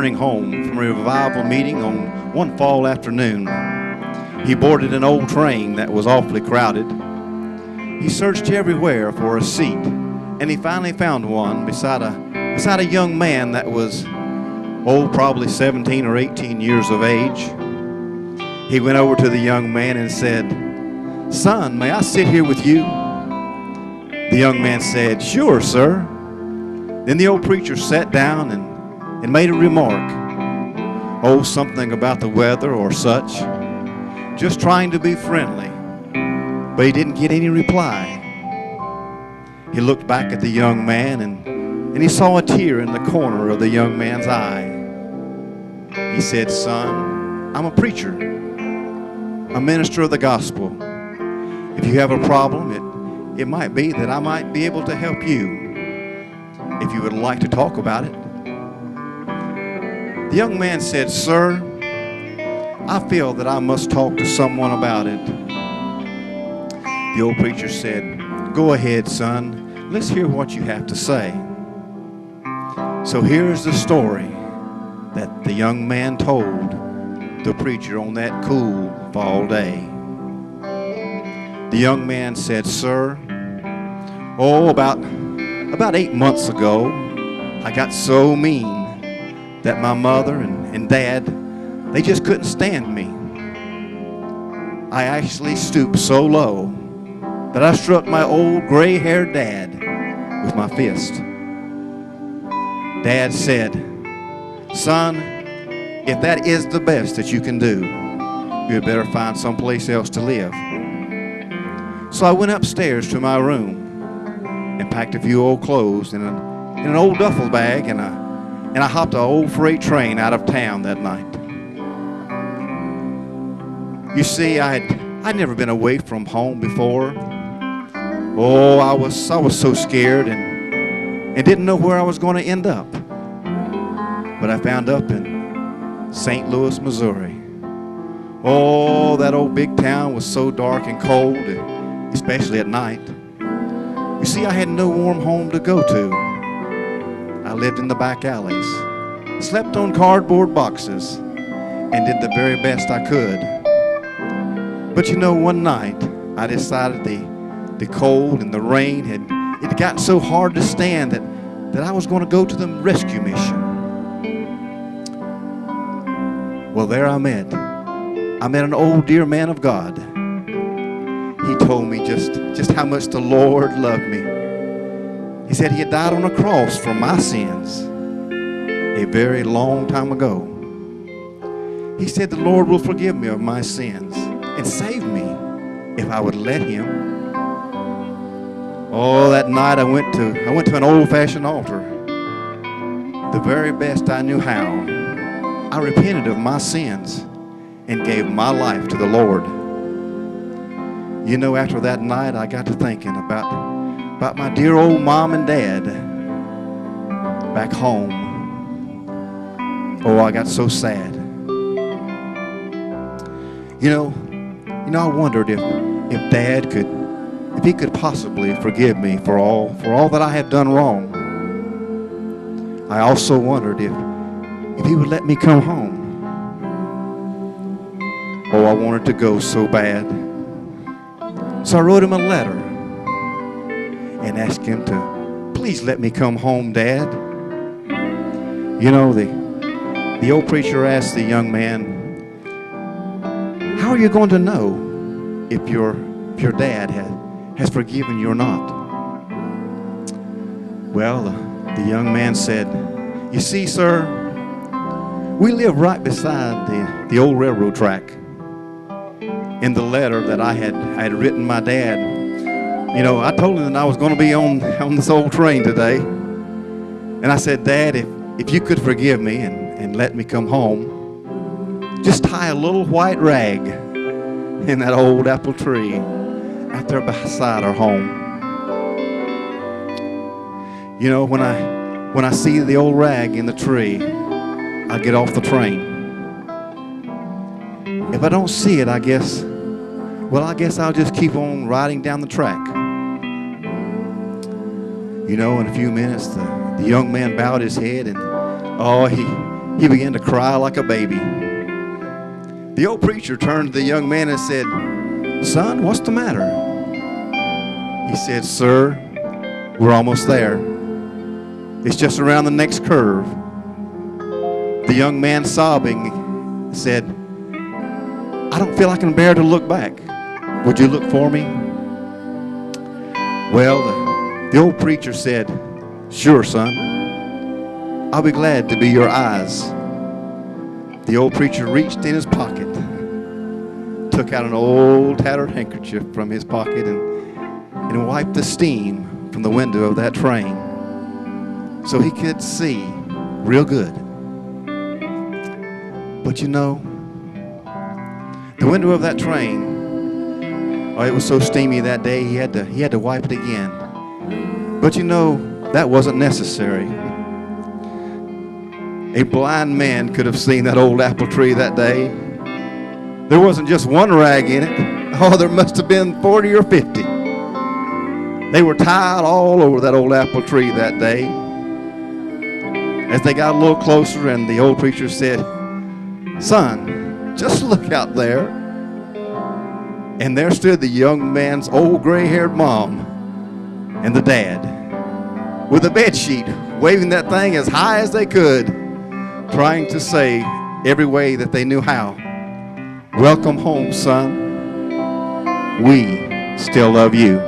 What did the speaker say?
returning home from a revival meeting on one fall afternoon. He boarded an old train that was awfully crowded. He searched everywhere for a seat, and he finally found one beside a young man that was, probably 17 or 18 years of age. He went over to the young man and said, "Son, may I sit here with you?" The young man said, "Sure, sir." Then the old preacher sat down and made a remark. Something about the weather or such. Just trying to be friendly. But he didn't get any reply. He looked back at the young man and he saw a tear in the corner of the young man's eye. He said, "Son, I'm a preacher, a minister of the gospel. If you have a problem, it might be that I might be able to help you. If you would like to talk about it." The young man said, "Sir, I feel that I must talk to someone about it." The old preacher said, "Go ahead, son. Let's hear what you have to say." So here's the story that the young man told the preacher on that cool fall day. The young man said, "Sir, about 8 months ago, I got so mean that my mother and dad, they just couldn't stand me. I actually stooped so low that I struck my old gray-haired dad with my fist. Dad said, 'Son, if that is the best that you can do, you'd better find someplace else to live.' So I went upstairs to my room and packed a few old clothes in an old duffel bag, and I hopped an old freight train out of town that night. You see, I'd never been away from home before. I was so scared and didn't know where I was going to end up. But I found up in St. Louis, Missouri. That old big town was so dark and cold, especially at night. You see, I had no warm home to go to. I lived in the back alleys, slept on cardboard boxes, and did the very best I could. But one night I decided the cold and the rain had gotten so hard to stand that I was going to go to the rescue mission. Well, there I met an old dear man of God. He told me just how much the Lord loved me. He said he had died on a cross for my sins a very long time ago. He said the Lord will forgive me of my sins and save me if I would let him. That night I went to an old-fashioned altar. The very best I knew how, I repented of my sins and gave my life to the Lord. After that night, I got to thinking about my dear old mom and dad back home. I got so sad. I wondered if Dad could possibly forgive me for all that I had done wrong. I also wondered if he would let me come home. I wanted to go so bad. So I wrote him a letter and asked him to please let me come home, Dad. The old preacher asked the young man, "How are you going to know if your dad has forgiven you or not?" Well, the young man said, "You see, sir, we live right beside the old railroad track. In the letter that I had written my dad, I told him that I was going to be on this old train today. And I said, 'Dad, if you could forgive me and let me come home, just tie a little white rag in that old apple tree out there beside our home.' When I see the old rag in the tree, I get off the train. If I don't see it, I guess I'll just keep on riding down the track." In a few minutes, the young man bowed his head and He began to cry like a baby. The old preacher turned to the young man and said, "Son, what's the matter?" He said, "Sir, we're almost there. It's just around the next curve." The young man, sobbing, said, "I don't feel I can bear to look back. Would you look for me?" Well, the old preacher said, "Sure, son. I'll be glad to be your eyes." The old preacher reached in his pocket, took out an old tattered handkerchief from his pocket and wiped the steam from the window of that train so he could see real good. But you know, the window of that train, oh, it was so steamy that day he had to wipe it again. But you know, that wasn't necessary. A blind man could have seen that old apple tree that day. There wasn't just one rag in it. Oh, there must have been 40 or 50. They were tied all over that old apple tree that day. As they got a little closer, and the old preacher said, "Son, just look out there." And there stood the young man's old gray-haired mom and the dad with a bed sheet, waving that thing as high as they could, trying to say every way that they knew how, "Welcome home, son. We still love you."